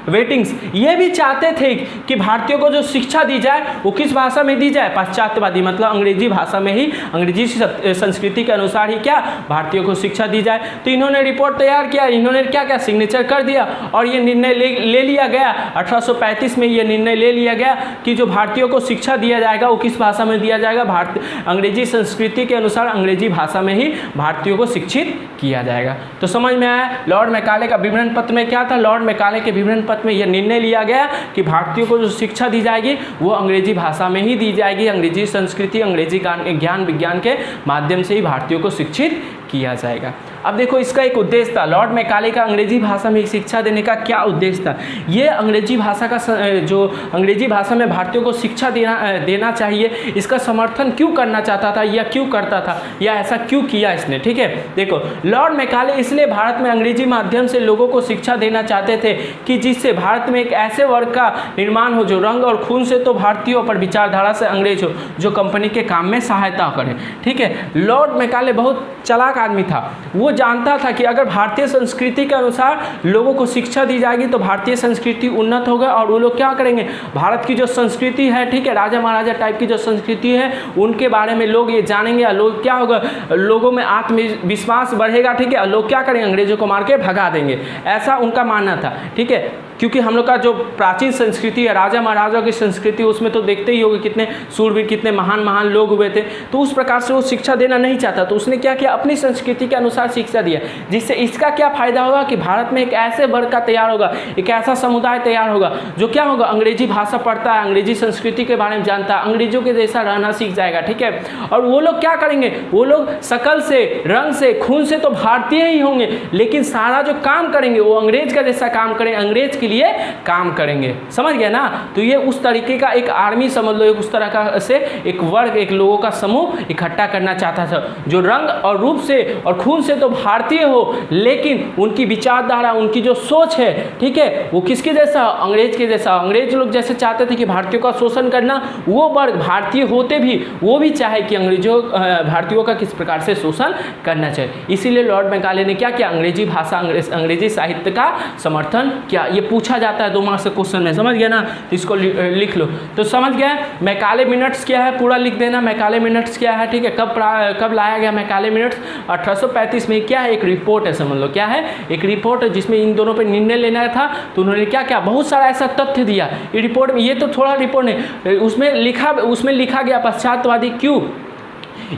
वेटिंग्स, ये भी चाहते थे कि भारतीयों को जो शिक्षा दी जाए वो किस भाषा में दी जाए? पाश्चात्यवादी मतलब अंग्रेजी भाषा में ही, अंग्रेजी संस्कृति के अनुसार ही क्या भारतीयों को शिक्षा दी जाए। तो इन्होंने रिपोर्ट तैयार किया, इन्होंने क्या क्या सिग्नेचर कर दिया और ये निर्णय ले लिया गया। 1835 में ये निर्णय ले लिया गया कि जो भारतीयों को शिक्षा दिया जाएगा वो किस भाषा में दिया जाएगा? अंग्रेजी संस्कृति के अनुसार अंग्रेजी भाषा में ही भारतीयों को शिक्षित किया जाएगा। तो समझ में आया लॉर्ड मैकाले का विवरण पत्र में क्या था? लॉर्ड मैकाले के विवरण पत्र में यह निर्णय लिया गया कि भारतीयों को जो शिक्षा दी जाएगी वो अंग्रेजी भाषा में ही दी जाएगी, अंग्रेजी संस्कृति अंग्रेजी ज्ञान विज्ञान के माध्यम से ही भारतीयों को शिक्षित किया जाएगा। अब देखो इसका एक उद्देश्य था, लॉर्ड मैकाले का अंग्रेजी भाषा में शिक्षा देने का क्या उद्देश्य था? ये अंग्रेजी भाषा का जो अंग्रेजी भाषा में भारतीयों को शिक्षा देना चाहिए, इसका समर्थन क्यों करना चाहता था या क्यों करता था या ऐसा क्यों किया इसने? ठीक है, देखो लॉर्ड मैकाले इसलिए भारत में अंग्रेजी माध्यम से लोगों को शिक्षा देना चाहते थे कि जिससे भारत में एक ऐसे वर्ग का निर्माण हो जो रंग और खून से तो भारतीयों पर विचारधारा से अंग्रेज हो, जो कंपनी के काम में सहायता करे। ठीक है, लॉर्ड मैकाले बहुत चालाक आदमी था, वो जानता था कि अगर भारतीय संस्कृति के अनुसार लोगों को शिक्षा दी जाएगी तो भारतीय संस्कृति उन्नत होगा और वो लोग क्या करेंगे, भारत की जो संस्कृति है, ठीक है, राजा महाराजा टाइप की जो संस्कृति है उनके बारे में लोग ये जानेंगे, लोग क्या होगा, लोगों में आत्मविश्वास बढ़ेगा। ठीक है, लोग क्या करेंगे, अंग्रेजों को मार के भगा देंगे, ऐसा उनका मानना था। ठीक है, क्योंकि हम लोग का जो प्राचीन संस्कृति है, राजा महाराजा की संस्कृति, उसमें तो देखते ही होगे कितने सूरवीर, कितने महान महान लोग हुए थे, तो उस प्रकार से वो शिक्षा देना नहीं चाहता। तो उसने क्या किया, अपनी संस्कृति के अनुसार शिक्षा दिया, जिससे इसका क्या फायदा होगा कि भारत में एक ऐसे वर्ग का तैयार होगा, एक ऐसा समुदाय तैयार होगा जो क्या होगा, अंग्रेजी भाषा पढ़ता है, अंग्रेजी संस्कृति के बारे में जानता है, अंग्रेजों के जैसा रहना सीख जाएगा। ठीक है, और वो लोग क्या करेंगे, वो लोग शकल से, रंग से, खून से तो भारतीय ही होंगे, लेकिन सारा जो काम करेंगे वो अंग्रेज का जैसा काम करेंगे, अंग्रेज के लिए काम करेंगे। समझ गया ना? तो ये उस तरीके का एक आर्मी समझ लो, उस तरह का से एक वर्ग, एक लोगों का समूह इकट्ठा करना चाहता था जो रंग और रूप से और खून से तो भारतीय हो, लेकिन उनकी विचारधारा, उनकी जो सोच है, ठीक है, वो किसके जैसा, अंग्रेज के जैसा। अंग्रेज लोग जैसे चाहते थे कि भारतीयों का शोषण करना, वो वर्ग भारतीय होते भी वो भी चाहे कि अंग्रेजों भारतीयों का किस प्रकार से शोषण करना चाहिए। इसीलिए लॉर्ड मैकाले ने क्या किया, अंग्रेजी भाषा, अंग्रेजी साहित्य का समर्थन किया। ये पूछा जाता है 2 मार्क्स के क्वेश्चन में, समझ गया ना? तो इसको लिख लो। तो समझ गया मैकाले मिनट्स क्या है, पूरा लिख देना मैकाले मिनट्स क्या है। ठीक है, कब लाया गया मैकाले मिनट्स? 1835 में। क्या है, एक रिपोर्ट है, समझ लो क्या है, एक रिपोर्ट है जिसमें इन दोनों पे निर्णय लेना था। तो उन्होंने क्या क्या बहुत सारा ऐसा तथ्य दिया ये रिपोर्ट में। ये तो थोड़ा रिपोर्ट नहीं, उसमें लिखा गया पाश्चात्यवादी क्यों,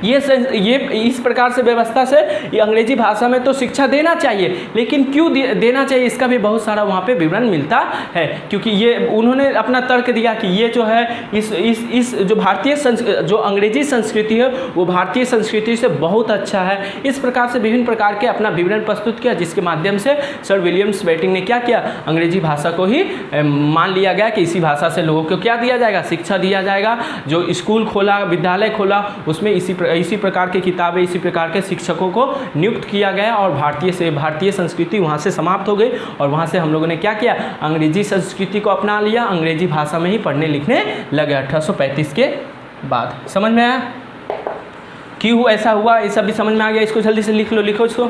ये इस प्रकार से व्यवस्था से ये अंग्रेजी भाषा में तो शिक्षा देना चाहिए, लेकिन क्यों देना चाहिए इसका भी बहुत सारा वहाँ पे विवरण मिलता है, क्योंकि ये उन्होंने अपना तर्क दिया कि ये जो है इस जो भारतीय जो अंग्रेजी संस्कृति है वो भारतीय संस्कृति से बहुत अच्छा है। इस प्रकार से विभिन्न प्रकार के अपना विवरण प्रस्तुत किया, जिसके माध्यम से सर विलियम्स बेंटिक ने क्या किया, अंग्रेजी भाषा को ही मान लिया गया कि इसी भाषा से लोगों को क्या दिया जाएगा, शिक्षा दिया जाएगा। जो स्कूल खोला, विद्यालय खोला, उसमें इसी प्रकार की किताबें, इसी प्रकार के शिक्षकों को नियुक्त किया गया और भारतीय संस्कृति वहाँ से समाप्त हो गई और वहाँ से हम लोगों ने क्या किया, अंग्रेजी संस्कृति को अपना लिया, अंग्रेजी भाषा में ही पढ़ने लिखने लगे 1835 के बाद। समझ में आया क्यों ऐसा हुआ, ये सब भी समझ में आ गया। इसको जल्दी से लिख लो, लिखो इसको।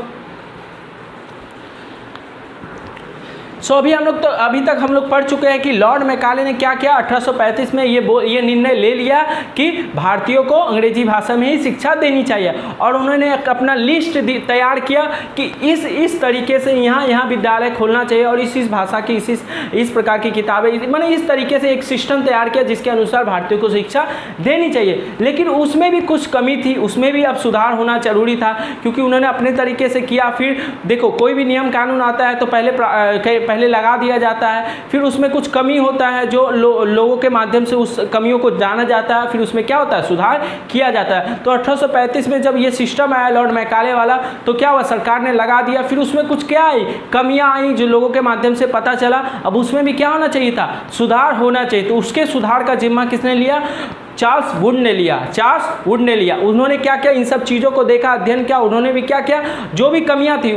अभी तक हम लोग पढ़ चुके हैं कि लॉर्ड मैकाले ने क्या किया, 1835 में ये निर्णय ले लिया कि भारतीयों को अंग्रेजी भाषा में ही शिक्षा देनी चाहिए और उन्होंने अपना लिस्ट तैयार किया कि इस तरीके से यहाँ विद्यालय खोलना चाहिए और इस भाषा की इस प्रकार की किताबें, मैंने इस तरीके से एक सिस्टम तैयार किया जिसके अनुसार भारतीयों को शिक्षा देनी चाहिए। लेकिन उसमें भी कुछ कमी थी, उसमें भी अब सुधार होना जरूरी था, क्योंकि उन्होंने अपने तरीके से किया। फिर देखो, कोई भी नियम कानून आता है तो पहले लगा दिया जाता है, फिर उसमें कुछ कमी होता है जो लोगों के माध्यम से उस कमियों को जाना जाता है, फिर उसमें क्या होता है, सुधार किया जाता है। तो 1835 में जब ये सिस्टम आया लॉर्ड मैकाले वाला, तो क्या हुआ, सरकार ने लगा दिया, फिर उसमें कुछ क्या आई, कमियां आई जो लोगों के माध्यम से पता चला। अब उसमें भी क्या होना चाहिए था, सुधार होना चाहिए। तो उसके सुधार का जिम्मा किसने लिया, चार्ल्स वुड ने लिया। उन्होंने क्या किया, इन सब चीज़ों को देखा, अध्ययन किया, उन्होंने भी क्या किया, जो भी कमियां थी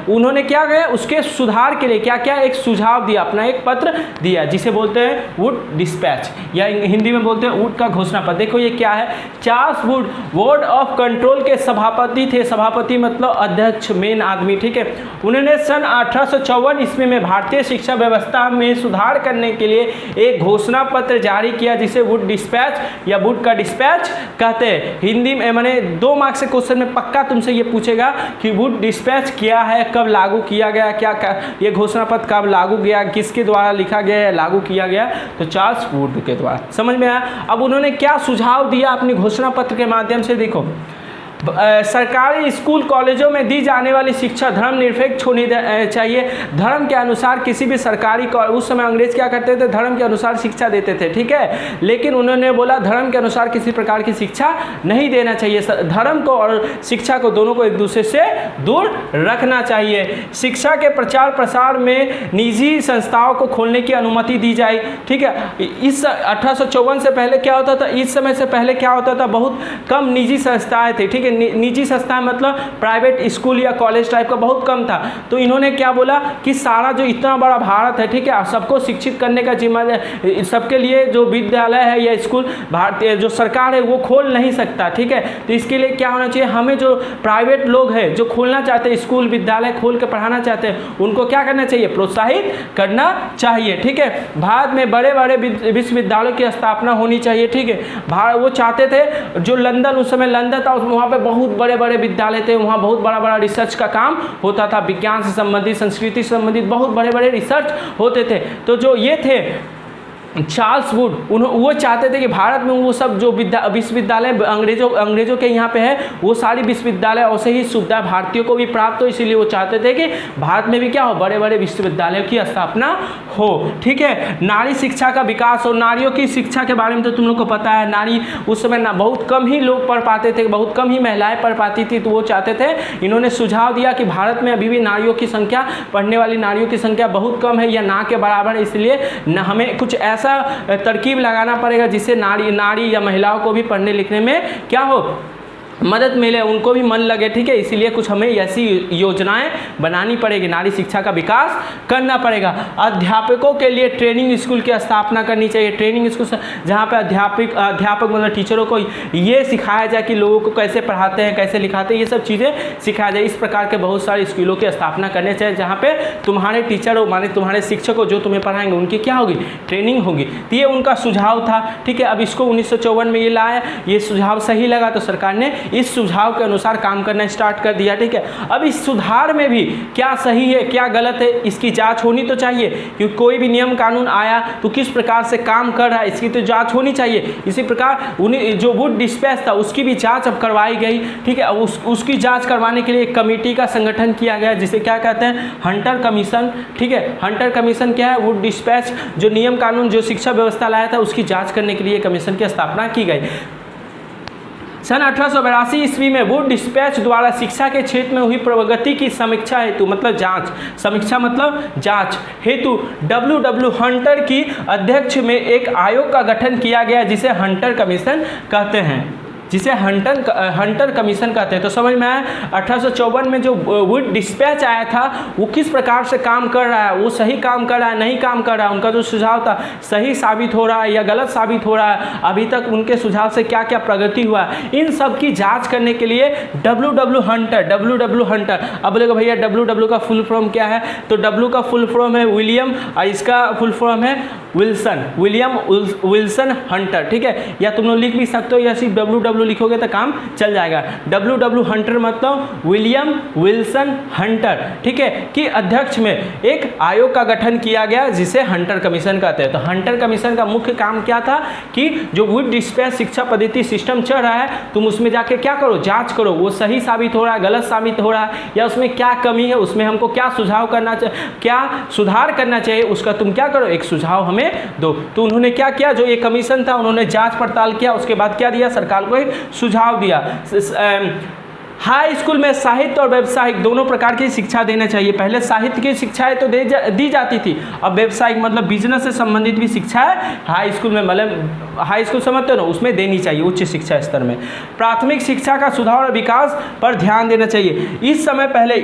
उन्होंने क्या किया, उसके सुधार के लिए क्या किया, एक सुझाव दिया, अपना एक पत्र दिया, जिसे बोलते हैं वुड डिस्पैच, या हिंदी में बोलते हैं वुड का घोषणा पत्र। देखो ये क्या है, Charles Wood board of control के सभापति थे। सभापति मतलब अध्यक्ष, मेन आदमी, ठीक है। उन्होंने सन 1854 ईस्वी में भारतीय शिक्षा व्यवस्था में सुधार करने के लिए एक घोषणा पत्र जारी किया, जिसे वुड डिस्पैच या वुड का डिस्पैच कहते हैं। हिंदी में मैंने 2 मार्क्स से क्वेश्चन में पक्का तुमसे ये पूछेगा कि वुड डिस्पैच क्या है, कब लागू किया गया, ये घोषणा पत्र कब लागू किया, किसके द्वारा लिखा गया या लागू किया गया, तो चार्ल्स वुड के द्वारा। समझ में आया। अब उन्होंने क्या सुझाव दिया अपनी घोषणा पत्र के माध्यम से, देखो, सरकारी स्कूल कॉलेजों में दी जाने वाली शिक्षा धर्मनिरपेक्ष होनी चाहिए। धर्म के अनुसार किसी भी सरकारी, उस समय अंग्रेज क्या करते थे, धर्म के अनुसार शिक्षा देते थे, ठीक है। लेकिन उन्होंने बोला धर्म के अनुसार किसी प्रकार की शिक्षा नहीं देना चाहिए। धर्म को और शिक्षा को दोनों को एक दूसरे से दूर रखना चाहिए। शिक्षा के प्रचार प्रसार में निजी संस्थाओं को खोलने की अनुमति दी जाए, ठीक है। इस 1854 से पहले क्या होता था, इस समय से पहले क्या होता था, बहुत कम निजी संस्थाएं थी, ठीक है। निजी संस्था मतलब प्राइवेट स्कूल या कॉलेज टाइप का बहुत कम था। तो इन्होंने क्या बोला कि सारा जो इतना बड़ा भारत है, ठीक है, सबको शिक्षित करने का जिम्मा, सबके लिए जो विद्यालय है या स्कूल भारतीय जो सरकार है वो खोल नहीं सकता, ठीक है। तो इसके लिए क्या होना चाहिए, हमें जो प्राइवेट लोग हैं जो खोलना चाहते हैं, स्कूल विद्यालय खोल के पढ़ाना चाहते हैं, उनको क्या करना चाहिए, प्रोत्साहित करना चाहिए, ठीक है। भारत में बड़े बड़े विश्वविद्यालयों की स्थापना होनी चाहिए, ठीक है। वो चाहते थे, जो लंदन, उस समय लंदन था, वहाँ पे बहुत बड़े बड़े विद्यालय थे, वहाँ बहुत बड़ा बड़ा रिसर्च का काम होता था, विज्ञान से संबंधित, संस्कृति से संबंधित बहुत बड़े बड़े रिसर्च होते थे। तो जो ये थे चार्ल्स वुड, वो चाहते थे कि भारत में वो सब जो विश्वविद्यालय अंग्रेजों के यहाँ पे है, वो सारी विश्वविद्यालय ऐसे ही सुविधा भारतीयों को भी प्राप्त हो। इसीलिए वो चाहते थे कि भारत में भी क्या हो, बड़े बड़े विश्वविद्यालयों की स्थापना हो, ठीक है। नारी शिक्षा का विकास हो। नारियों की शिक्षा के बारे में तो तुम लोग को पता है, नारी उस समय ना बहुत कम ही लोग पढ़ पाते थे, बहुत कम ही महिलाएं पढ़ पाती थी। तो वो चाहते थे, इन्होंने सुझाव दिया कि भारत में अभी भी नारियों की संख्या, पढ़ने वाली नारियों की संख्या बहुत कम है या ना के बराबर है। इसलिए हमें कुछ ऐसा तरकीब लगाना पड़ेगा जिससे नारी या महिलाओं को भी पढ़ने लिखने में क्या हो, मदद मिले, उनको भी मन लगे, ठीक है। इसीलिए कुछ हमें ऐसी योजनाएं बनानी पड़ेगी, नारी शिक्षा का विकास करना पड़ेगा। अध्यापकों के लिए ट्रेनिंग स्कूल की स्थापना करनी चाहिए। ट्रेनिंग स्कूल जहाँ पे अध्यापक मतलब टीचरों को ये सिखाया जाए कि लोगों को कैसे पढ़ाते हैं, कैसे लिखाते हैं, ये सब चीज़ें सिखाया जाए। इस प्रकार के बहुत सारे स्कूलों की स्थापना करनी चाहिए, जहाँ पे तुम्हारे टीचर हो, माने तुम्हारे शिक्षक हो, जो तुम्हें पढ़ाएंगे, उनकी क्या होगी, ट्रेनिंग होगी। तो ये उनका सुझाव था, ठीक है। अब इसको 1954 में ये लाया, ये सुझाव सही लगा तो सरकार ने इस सुझाव के अनुसार काम करना स्टार्ट कर दिया। ठीक है, अब इस सुधार में भी क्या सही है क्या गलत है इसकी जांच होनी तो चाहिए, क्योंकि कोई भी नियम कानून आया तो किस प्रकार से काम कर रहा है इसकी तो जांच होनी चाहिए। इसी प्रकार उन्हें जो वुड डिस्पैच था उसकी भी जांच अब करवाई गई। ठीक है, अब उसकी जांच करवाने के लिए एक कमेटी का संगठन किया गया जिसे क्या कहते हैं, हंटर कमीशन। ठीक है, हंटर कमीशन क्या है, वुड डिस्पैच जो नियम कानून जो शिक्षा व्यवस्था लाया था उसकी जांच करने के लिए कमीशन की स्थापना की गई। सन 1882 ईस्वी में वुड डिस्पैच द्वारा शिक्षा के क्षेत्र में हुई प्रगति की समीक्षा हेतु, मतलब जांच, समीक्षा मतलब जांच हेतु W हंटर की अध्यक्ष में एक आयोग का गठन किया गया जिसे हंटर कमीशन कहते हैं, जिसे हंटर कमीशन कहते हैं। तो समझ में आया 1854 में जो वुड डिस्पैच आया था वो किस प्रकार से काम कर रहा है, वो सही काम कर रहा है नहीं काम कर रहा है, उनका जो सुझाव था सही साबित हो रहा है या गलत साबित हो रहा है, अभी तक उनके सुझाव से क्या क्या प्रगति हुआ है, इन सब की जांच करने के लिए W हंटर। अब बोलेगा भैया W का फुल फॉर्म क्या है, तो W का फुल फॉर्म है विलियम और इसका फुल फॉर्म है विलियम विल्सन हंटर। ठीक है, या तुम लोग लिख भी सकते हो या सिर्फ W लिखोगे तो काम चल जाएगा। W हंटर मतलब विलियम विल्सन हंटर, ठीक है, कि अध्यक्ष में एक आयोग का गठन किया गया जिसे हंटर कमीशन कहते हैं। तो हंटर कमीशन का मुख्य काम क्या था कि जो वुड डिस्पैच शिक्षा पद्धति सिस्टम चल रहा है तुम उसमें जाके क्या करो, जांच करो, वो सही साबित हो रहा है गलत साबित हो रहा है या उसमें क्या कमी है, उसमें हमको क्या सुझाव करना चाहिए, क्या सुधार करना चाहिए, उसका तुम क्या करो, एक सुझाव हमें दो। तो उन्होंने क्या किया, जो ये कमीशन था उन्होंने जांच पड़ताल किया, उसके बाद क्या दिया, सरकार को सुझाव दिया। हाई स्कूल में साहित्य और व्यावसायिक दोनों प्रकार की शिक्षा देना चाहिए। पहले साहित्य की शिक्षाएं तो दी जाती थी, अब व्यावसायिक मतलब बिजनेस से संबंधित भी शिक्षाएं हाई स्कूल में, मतलब हाई स्कूल समझते हो ना, उसमें देनी चाहिए उच्च शिक्षा स्तर में। प्राथमिक शिक्षा का सुधार और विकास पर ध्यान देना चाहिए। इस समय पहले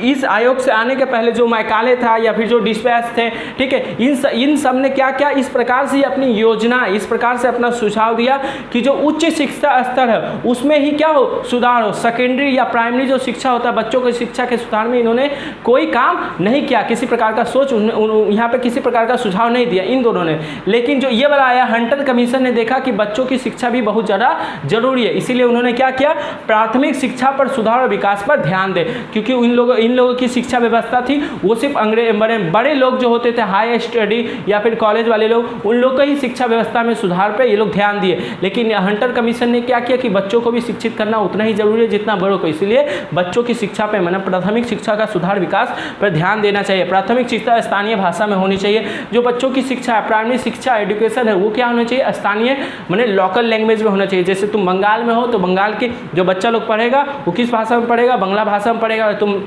इस आयोग से आने के पहले जो मैकाले था या फिर जो डिस्पैच थे, ठीक है, इन सब ने क्या क्या इस प्रकार से अपनी योजना, इस प्रकार से अपना सुझाव दिया कि जो उच्च शिक्षा स्तर है उसमें ही क्या हो, सुधार हो। सेकेंडरी या प्राइमरी जो शिक्षा होता है बच्चों की शिक्षा के सुधार में इन्होंने कोई काम नहीं किया, किसी प्रकार का सोच यहाँ पे किसी प्रकार का सुझाव नहीं दिया इन दोनों ने। लेकिन जो ये वाला आया हंटर कमीशन ने देखा कि बच्चों की शिक्षा भी बहुत ज़्यादा जरूरी है, इसीलिए उन्होंने क्या किया, प्राथमिक शिक्षा पर सुधार और विकास पर ध्यान दे। क्योंकि इन लोगों की शिक्षा व्यवस्था थी वो सिर्फ बड़े लोग जो होते थे हाई स्टडी या फिर कॉलेज वाले लोग, उन लोग का ही शिक्षा व्यवस्था में सुधार पर ये लोग ध्यान दिए। लेकिन हंटर कमीशन ने क्या किया कि बच्चों को भी शिक्षित करना उतना ही जरूरी है जितना बड़ों को, इसलिए बच्चों की शिक्षा पे मतलब प्राथमिक शिक्षा का सुधार विकास पर ध्यान देना चाहिए। प्राथमिक शिक्षा स्थानीय भाषा में होनी चाहिए। जो बच्चों की शिक्षा है, प्राइमरी शिक्षा एजुकेशन है, वो क्या होना चाहिए, स्थानीय माने लोकल लैंग्वेज में होना चाहिए। जैसे तुम बंगाल में हो तो बंगाल की जो बच्चा लोग पढ़ेगा वो किस भाषा में पढ़ेगा, बांग्ला भाषा में पढ़ेगा। तुम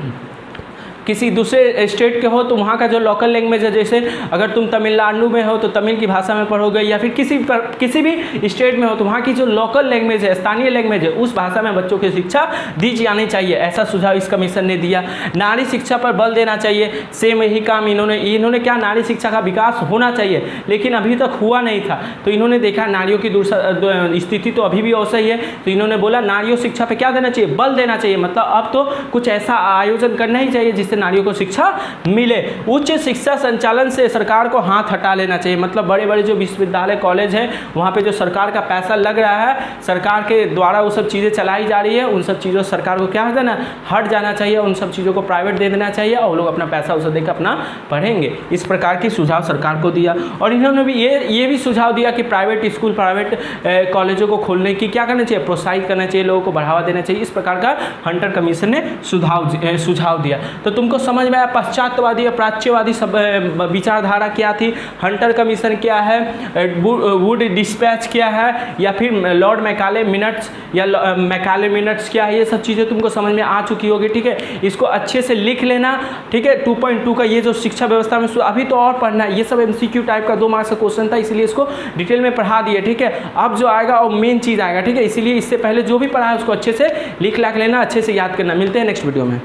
किसी दूसरे स्टेट के हो तो वहाँ का जो लोकल लैंग्वेज है, जैसे अगर तुम तमिलनाडु में हो तो तमिल की भाषा में पढ़ोगे, या फिर किसी भी स्टेट में हो तो वहाँ की जो लोकल लैंग्वेज है, स्थानीय लैंग्वेज है, उस भाषा में बच्चों की शिक्षा दी जानी चाहिए। ऐसा सुझाव इस कमीशन ने दिया। नारी शिक्षा पर बल देना चाहिए, सेम यही काम इन्होंने क्या, नारी शिक्षा का विकास होना चाहिए, लेकिन अभी तक हुआ नहीं था। तो इन्होंने देखा नारियों की स्थिति तो अभी भी ऐसा ही है, तो इन्होंने बोला नारियों शिक्षा पर क्या देना चाहिए, बल देना चाहिए। मतलब अब तो कुछ ऐसा आयोजन करना ही चाहिए जिससे नारियों को शिक्षा मिले। उच्च शिक्षा संचालन से सरकार को हाथ हटा लेना चाहिए। मतलब बड़े बड़े जो विश्वविद्यालय कॉलेज है वहाँ पे जो सरकार का पैसा लग रहा है, सरकार के द्वारा वो सब चीज़ें चलाई जा रही है, उन सब चीज़ों से सरकार को क्या है ना, हट जाना चाहिए, उन सब चीज़ों को प्राइवेट दे देना चाहिए और लोग अपना पैसा उसे देकर अपना पढ़ेंगे। इस प्रकार की सुझाव सरकार को दिया। और इन्होंने भी ये भी सुझाव दिया कि प्राइवेट स्कूल, प्राइवेट कॉलेजों को खोलने की क्या करना चाहिए, प्रोत्साहित करना चाहिए, लोगों को बढ़ावा देना चाहिए। इस प्रकार का हंटर कमीशन ने सुझाव दिया। तो तुमको समझ में आया पाश्चात्यवादी या प्राच्यवादी सब विचारधारा क्या थी, हंटर कमीशन क्या है, वुड डिस्पैच क्या है, या फिर लॉर्ड मैकाले मिनट्स या मैकाले मिनट्स क्या है, ये सब चीज़ें तुमको समझ में आ चुकी होगी। ठीक है, इसको अच्छे से लिख लेना। ठीक है, 2.2 का ये जो शिक्षा व्यवस्था में अभी तो और पढ़ना है, ये सब MCQ टाइप का 2 मार्क्स का क्वेश्चन था, इसलिए इसको डिटेल में पढ़ा दिए। ठीक है, अब जो आएगा वो मेन चीज़ आएगा। ठीक है, इसीलिए इससे पहले जो भी पढ़ा है उसको अच्छे से लिख लाख लेना, अच्छे से याद करना। मिलते हैं नेक्स्ट वीडियो में।